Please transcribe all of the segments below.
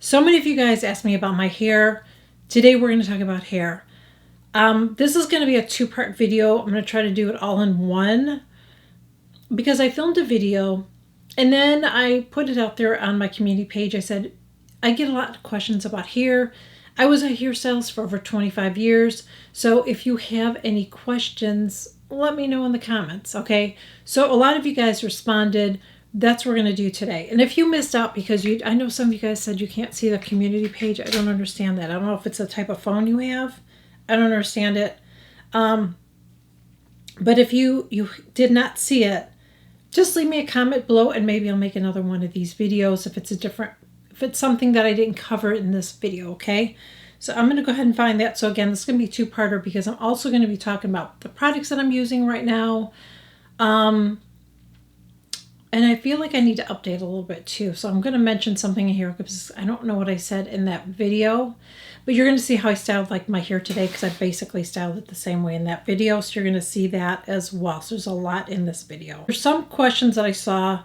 So many of you guys asked me about my hair. Today we're going to talk about hair. This is going to be a two-part video. I'm going to try to do it all in one because I filmed a video and then I put it out there on my community page. I said, I get a lot of questions about hair. I was a hairstylist for over 25 years. So if you have any questions, let me know in the comments, okay? So a lot of you guys responded. That's what we're going to do today. And if you missed out because I know some of you guys said you can't see the community page. I don't understand that. I don't know if it's the type of phone you have. I don't understand it. But if you did not see it, just leave me a comment below and maybe I'll make another one of these videos if it's something that I didn't cover in this video, okay? So I'm going to go ahead and find that. So again, this is going to be a two-parter because I'm also going to be talking about the products that I'm using right now. And I feel like I need to update a little bit too. So I'm going to mention something in here because I don't know what I said in that video. But you're going to see how I styled like my hair today because I basically styled it the same way in that video. So you're going to see that as well. So there's a lot in this video. There's some questions that I saw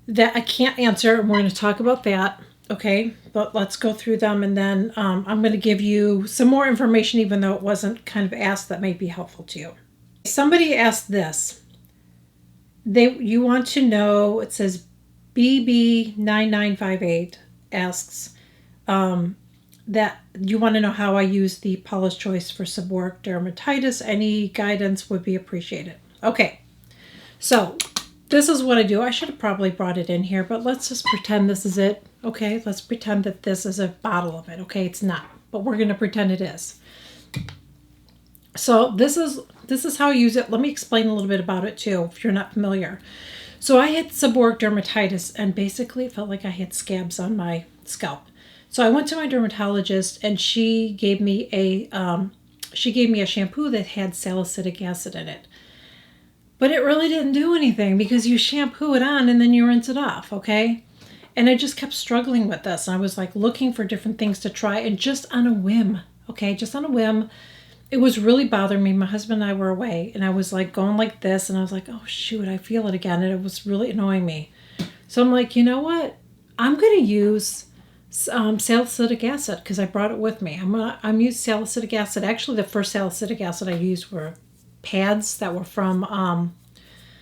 that I can't answer, and we're going to talk about that. Okay, but let's go through them, and then I'm going to give you some more information, even though it wasn't kind of asked, that might be helpful to you. Somebody asked this. You want to know, it says BB9958 asks that you want to know how I use the Paula's Choice for seborrheic dermatitis. Any guidance would be appreciated. Okay, so this is what I do. I should have probably brought it in here, but let's just pretend this is it. Okay, let's pretend that this is a bottle of it. Okay, it's not, but we're going to pretend it is. So this is how I use it. Let me explain a little bit about it too, if you're not familiar. So I had seborrheic dermatitis, and basically it felt like I had scabs on my scalp. So I went to my dermatologist, and she gave me a shampoo that had salicylic acid in it. But it really didn't do anything because you shampoo it on and then you rinse it off, okay? And I just kept struggling with this. And I was like looking for different things to try, and just on a whim, okay, just on a whim, it was really bothering me. My husband and I were away, and I was like going like this, and I was like, oh shoot, I feel it again. And it was really annoying me. So I'm like, you know what? I'm going to use salicylic acid because I brought it with me. I'm using salicylic acid. Actually, the first salicylic acid I used were pads that were from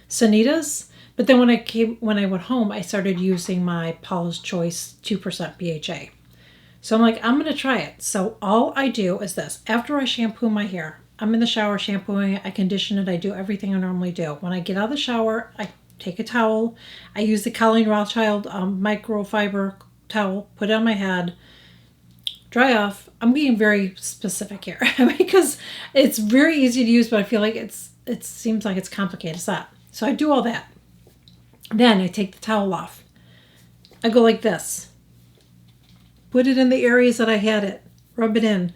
Sanitas. But then when I went home, I started using my Paula's Choice 2% BHA. So I'm like, I'm going to try it. So all I do is this. After I shampoo my hair, I'm in the shower shampooing it, I condition it, I do everything I normally do. When I get out of the shower, I take a towel. I use the Colleen Rothschild microfiber towel, put it on my head, dry off. I'm being very specific here because it's very easy to use, but I feel like it seems like it's complicated. It's not. So I do all that. Then I take the towel off. I go like this. Put it in the areas that I had it. Rub it in.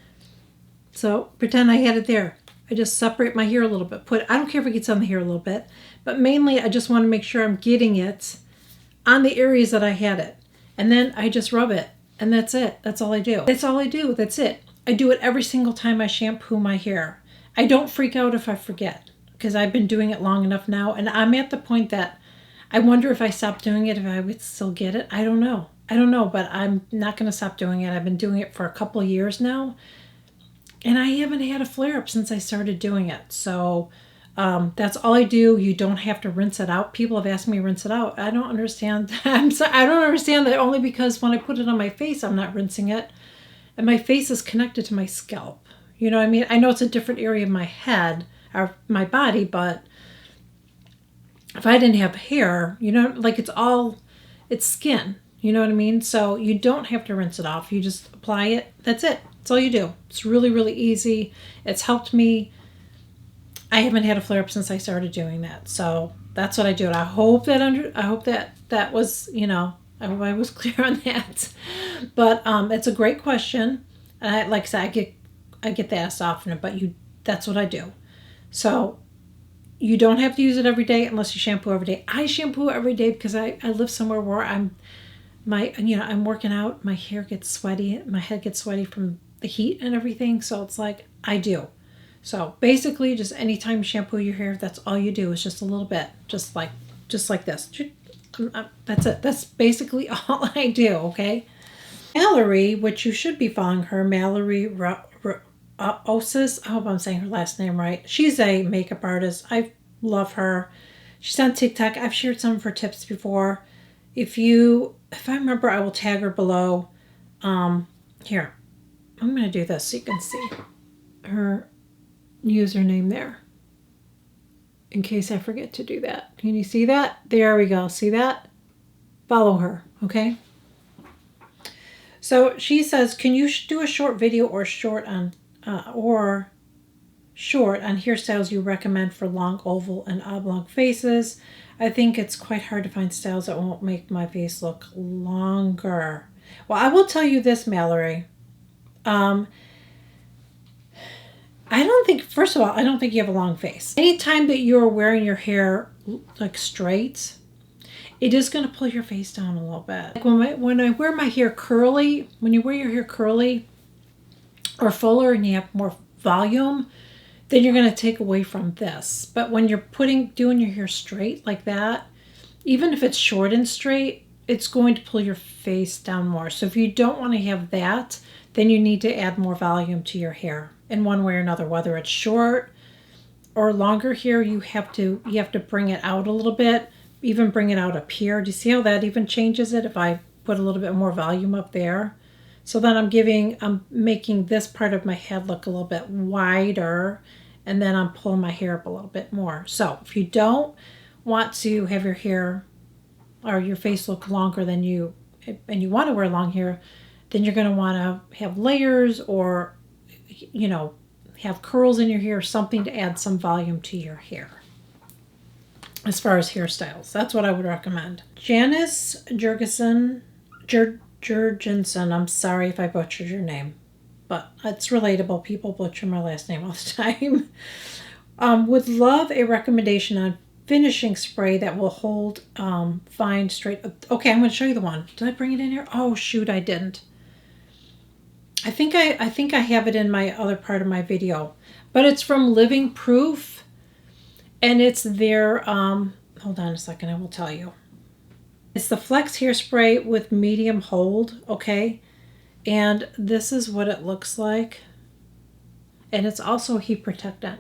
So pretend I had it there. I just separate my hair a little bit. I don't care if it gets on the hair a little bit, but mainly I just want to make sure I'm getting it on the areas that I had it. And then I just rub it. And that's it. That's all I do. That's all I do. That's it. I do it every single time I shampoo my hair. I don't freak out if I forget because I've been doing it long enough now. And I'm at the point that I wonder if I stopped doing it, if I would still get it. I don't know. But I'm not going to stop doing it. I've been doing it for a couple of years now. And I haven't had a flare-up since I started doing it. So that's all I do. You don't have to rinse it out. People have asked me to rinse it out. I don't understand that. I don't understand that only because when I put it on my face, I'm not rinsing it. And my face is connected to my scalp. You know what I mean? I know it's a different area of my head or my body, but if I didn't have hair, you know, like it's skin. You know what I mean? So you don't have to rinse it off. You just apply it. That's it. That's all you do. It's really, really easy. It's helped me. I haven't had a flare-up since I started doing that. So that's what I do. And I hope that was, you know, I hope I was clear on that. But it's a great question. And like I said, I get that asked often, but that's what I do. So you don't have to use it every day unless you shampoo every day. I shampoo every day because I live somewhere where I'm working out, my hair gets sweaty, my head gets sweaty from the heat and everything. So it's like I do. So basically just anytime you shampoo your hair, that's all you do is just a little bit, just like this. That's it. That's basically all I do. Okay. Mallory, which you should be following her, Mallory Osis. I hope I'm saying her last name right. She's a makeup artist. I love her. She's on TikTok. I've shared some of her tips before. If I remember, I will tag her below. Here, I'm going to do this so you can see her username there. In case I forget to do that. Can you see that? There we go. See that? Follow her, okay? So she says, can you do a short video or short on hairstyles you recommend for long oval and oblong faces? I think it's quite hard to find styles that won't make my face look longer. Well, I will tell you this, Mallory. First of all, I don't think you have a long face. Anytime that you're wearing your hair like straight, it is going to pull your face down a little bit. Like when I wear my hair curly, when you wear your hair curly or fuller and you have more volume, then you're going to take away from this. But when you're doing your hair straight like that, even if it's short and straight, it's going to pull your face down more. So if you don't want to have that, then you need to add more volume to your hair in one way or another. Whether it's short or longer hair, you have to bring it out a little bit, even bring it out up here. Do you see how that even changes it if I put a little bit more volume up there? So then I'm making this part of my head look a little bit wider, and then I'm pulling my hair up a little bit more. So if you don't want to have your hair or your face look longer and you want to wear long hair, then you're going to want to have layers or, have curls in your hair, something to add some volume to your hair. As far as hairstyles, that's what I would recommend. Janice Jurgensen, I'm sorry if I butchered your name, but it's relatable. People butcher my last name all the time. Would love a recommendation on finishing spray that will hold fine straight. Okay, I'm going to show you the one. Did I bring it in here? Oh shoot, I didn't. I think I have it in my other part of my video, but it's from Living Proof, and it's their hold on a second, I will tell you. It's the Flex Hairspray with medium hold, okay? And this is what it looks like. And it's also heat protectant,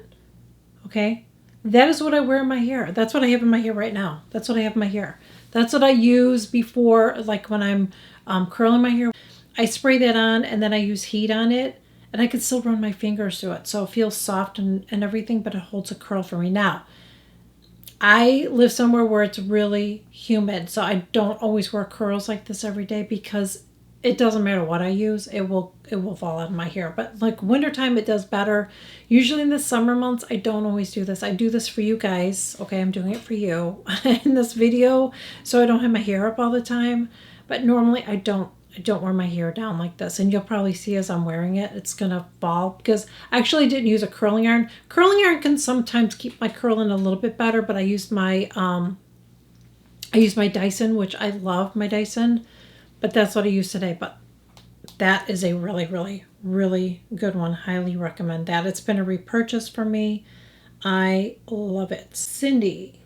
okay? That is what I wear in my hair. That's what I have in my hair right now. That's what I have in my hair. That's what I use before, like when I'm curling my hair. I spray that on and then I use heat on it, and I can still run my fingers through it. So it feels soft and everything, but it holds a curl for me. Now, I live somewhere where it's really humid, so I don't always wear curls like this every day because it doesn't matter what I use, it will fall out of my hair. But like wintertime, it does better. Usually in the summer months, I don't always do this. I do this for you guys. Okay, I'm doing it for you in this video, so I don't have my hair up all the time. But normally I don't wear my hair down like this, and you'll probably see as I'm wearing it, it's gonna fall because I actually didn't use a curling iron. Curling iron can sometimes keep my curling a little bit better, but I used my Dyson, which I love my Dyson, but that's what I use today. But that is a really, really, really good one. Highly recommend that. It's been a repurchase for me. I love it. Cindy.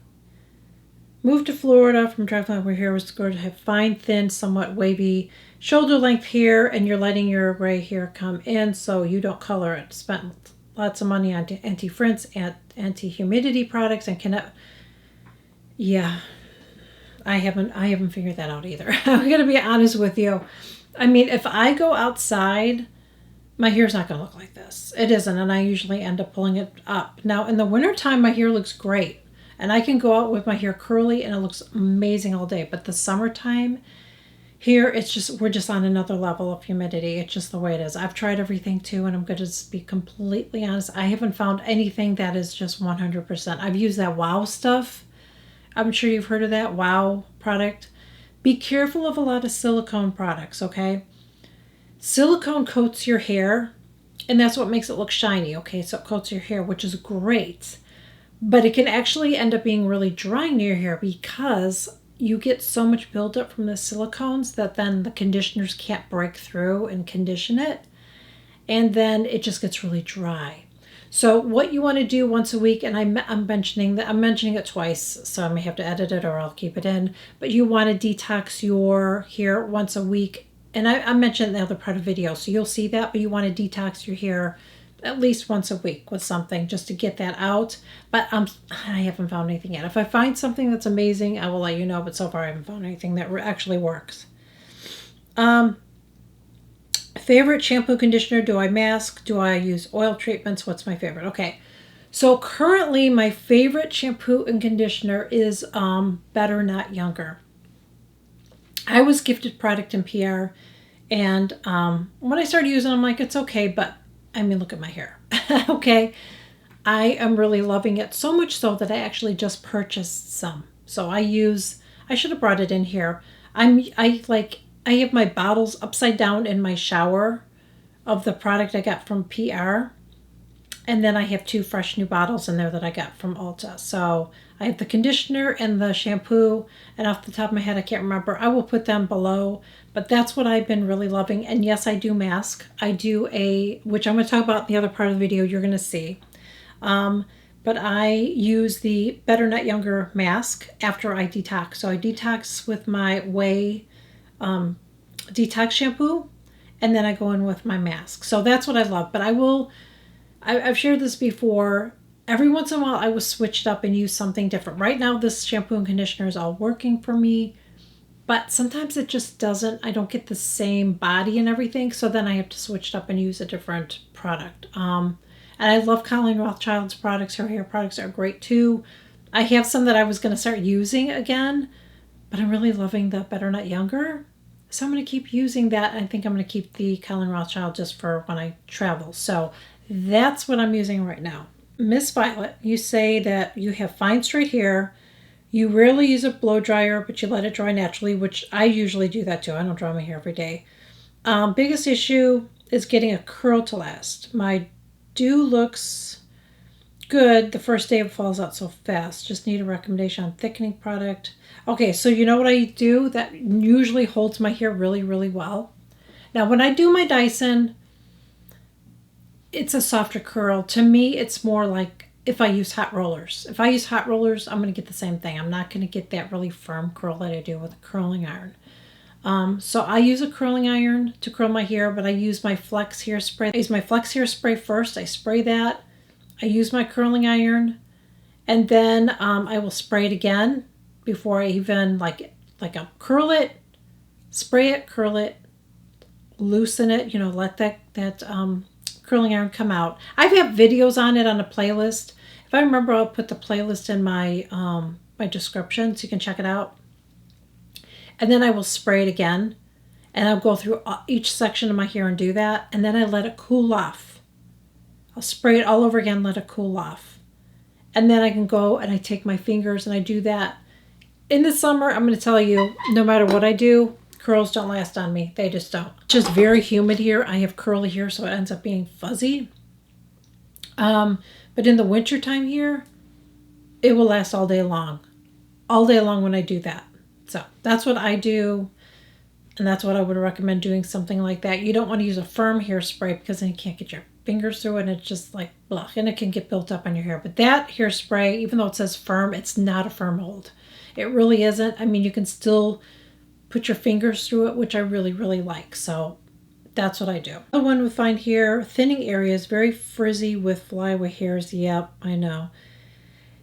Moved to Florida from Driving where hair was going to have fine, thin, somewhat wavy shoulder length hair, and you're letting your gray hair come in so you don't color it. Spent lots of money on anti-frizz and anti-humidity products and cannot. Yeah, I haven't figured that out either. I'm gonna be honest with you. I mean, if I go outside, my hair's not gonna look like this. It isn't, and I usually end up pulling it up. Now in the wintertime, my hair looks great. And I can go out with my hair curly and it looks amazing all day. But the summertime, here we're just on another level of humidity. It's just the way it is. I've tried everything too, and I'm going to be completely honest. I haven't found anything that is just 100%. I've used that Wow stuff. I'm sure you've heard of that Wow product. Be careful of a lot of silicone products, okay? Silicone coats your hair, and that's what makes it look shiny, okay? So it coats your hair, which is great. But it can actually end up being really drying to your hair because you get so much buildup from the silicones that then the conditioners can't break through and condition it. And then it just gets really dry. So what you want to do once a week, and I'm mentioning it twice, so I may have to edit it or I'll keep it in, but you want to detox your hair once a week and I mentioned in the other part of the video, so you'll see that, but you want to detox your hair at least once a week with something just to get that out. But I haven't found anything yet. If I find something that's amazing, I will let you know, but so far I haven't found anything that actually works. Favorite shampoo, conditioner? Do I mask? Do I use oil treatments? What's my favorite? Okay. So currently my favorite shampoo and conditioner is Better Not Younger. I was gifted product in PR, and when I started using it, I'm like, it's okay, but I mean, look at my hair. Okay. I am really loving it, so much so that I actually just purchased some. So I should have brought it in here. I have my bottles upside down in my shower of the product I got from PR. And then I have 2 fresh new bottles in there that I got from Ulta. So I have the conditioner and the shampoo. And off the top of my head, I can't remember. I will put them below. But that's what I've been really loving. And yes, I do mask. I do which I'm going to talk about in the other part of the video you're going to see. But I use the Better Not Younger mask after I detox. So I detox with my Way detox shampoo. And then I go in with my mask. So that's what I love. But I've shared this before. Every once in a while, I will switch it up and use something different. Right now, this shampoo and conditioner is all working for me, but sometimes it just doesn't. I don't get the same body and everything, so then I have to switch it up and use a different product. And I love Colleen Rothschild's products. Her hair products are great too. I have some that I was going to start using again, but I'm really loving the Better Not Younger. So I'm going to keep using that. I think I'm going to keep the Colleen Rothschild just for when I travel. So that's what I'm using right now. Miss Violet, you say that you have fine straight hair. You rarely use a blow dryer, but you let it dry naturally, which I usually do that too. I don't dry my hair every day. Biggest issue is getting a curl to last. My do looks good. The first day it falls out so fast. Just need a recommendation on thickening product. Okay, so you know what I do that usually holds my hair really, really well? Now, when I do my Dyson, it's a softer curl. To me, it's more like if I use hot rollers. If I use hot rollers, I'm going to get the same thing. I'm not going to get that really firm curl that I do with a curling iron. So I use a curling iron to curl my hair, but I use my Flex hairspray. I use my Flex hairspray first. I spray that. I use my curling iron, and then I will spray it again before I even I'll curl it, spray it, curl it, loosen it. Let that curling iron come out. I have videos on it on a playlist. If I remember, I'll put the playlist in my my description so you can check it out. And then I will spray it again, and I'll go through each section of my hair and do that, and then I let it cool off. I'll spray it all over again, let it cool off. And then I can go and I take my fingers and I do that. In the summer, I'm going to tell you, no matter what I do, curls don't last on me. They just don't. It's just very humid here. I have curly hair, so it ends up being fuzzy. But in the wintertime here, it will last all day long. All day long when I do that. So that's what I do. And that's what I would recommend doing, something like that. You don't want to use a firm hairspray because then you can't get your fingers through it and it's just like blah, and it can get built up on your hair. But that hairspray, even though it says firm, it's not a firm hold. It really isn't. I mean, you can still put your fingers through it, which I really, really like. So that's what I do. The one with fine hair, thinning areas, very frizzy with flyaway hairs. Yep, I know.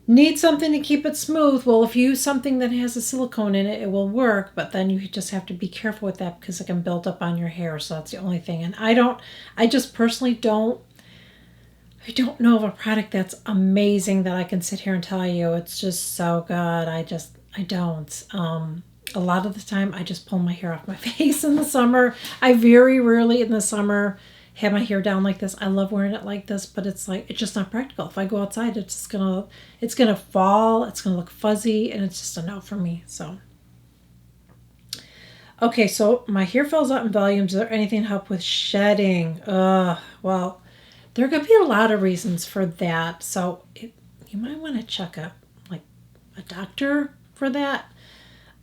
Need something to keep it smooth. Well, if you use something that has a silicone in it, it will work, but then you just have to be careful with that because it can build up on your hair. So that's the only thing. And I just personally don't know of a product that's amazing that I can sit here and tell you it's just so good. I don't. A lot of the time I just pull my hair off my face in the summer. I very rarely in the summer have my hair down like this. I love wearing it like this, but it's just not practical. If I go outside, it's gonna fall, it's gonna look fuzzy, and it's just a no for me. So okay, so my hair falls out in volumes. Is there anything to help with shedding? Well, there could be a lot of reasons for that. So you might want to check a doctor for that.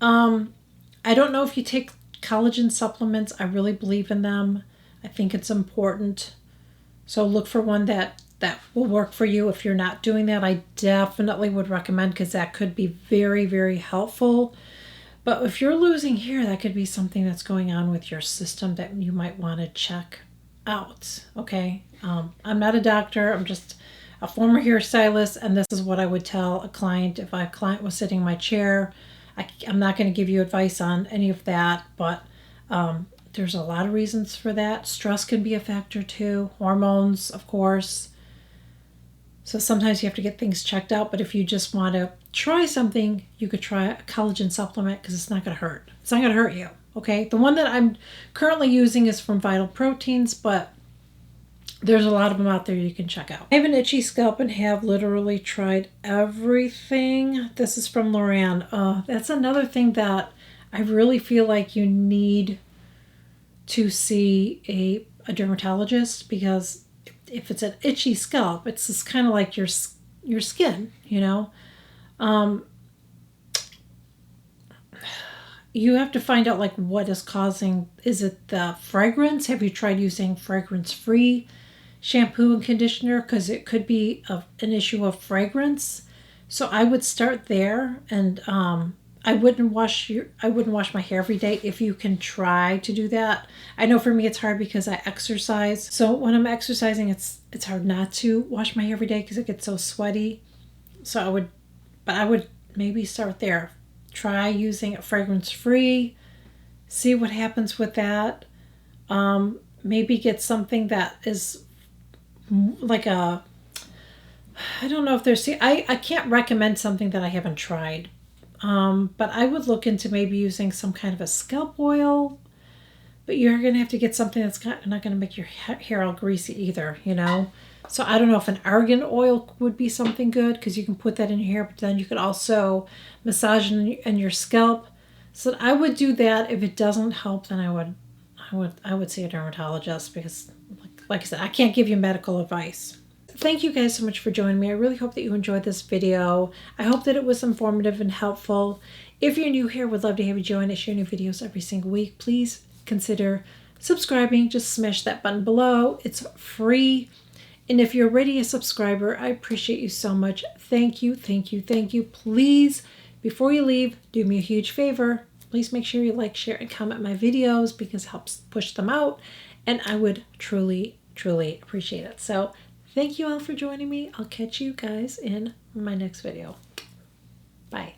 I don't know if you take collagen supplements. I really believe in them. I think it's important. So look for one that will work for you. If you're not doing that, I definitely would recommend, because that could be very, very helpful. But if you're losing hair, that could be something that's going on with your system that you might want to check out. Okay. I'm not a doctor. I'm just a former hairstylist, and this is what I would tell a client if a client was sitting in my chair. I'm not going to give you advice on any of that, but there's a lot of reasons for that. Stress can be a factor too. Hormones, of course. So sometimes you have to get things checked out, but if you just want to try something, you could try a collagen supplement because it's not going to hurt. It's not going to hurt you, okay? The one that I'm currently using is from Vital Proteins, but there's a lot of them out there you can check out. I have an itchy scalp and have literally tried everything. This is from Loran. That's another thing that I really feel like you need to see a dermatologist, because if it's an itchy scalp, it's just kind of like your skin, you know. You have to find out like what is causing. Is it the fragrance? Have you tried using fragrance-free shampoo and conditioner? Because it could be an issue of fragrance. So I would start there, and I wouldn't wash my hair every day if you can try to do that. I know for me it's hard because I exercise. So when I'm exercising, it's hard not to wash my hair every day because it gets so sweaty. So I would maybe start there. Try using it fragrance-free. See what happens with that. Maybe get something that is like I don't know if there's, I can't recommend something that I haven't tried. But I would look into maybe using some kind of a scalp oil, but you're going to have to get something that's not going to make your hair all greasy either, you know? So I don't know if an argan oil would be something good, because you can put that in your hair, but then you could also massage in your scalp. So I would do that. If it doesn't help, then I would see a dermatologist, because like I said, I can't give you medical advice. Thank you guys so much for joining me. I really hope that you enjoyed this video. I hope that it was informative and helpful. If you're new here, would love to have you join. I share new videos every single week. Please consider subscribing. Just smash that button below. It's free. And if you're already a subscriber, I appreciate you so much. Thank you, thank you, thank you. Please, before you leave, do me a huge favor. Please make sure you like, share, and comment my videos, because it helps push them out. And I would truly, truly appreciate it. So thank you all for joining me. I'll catch you guys in my next video. Bye.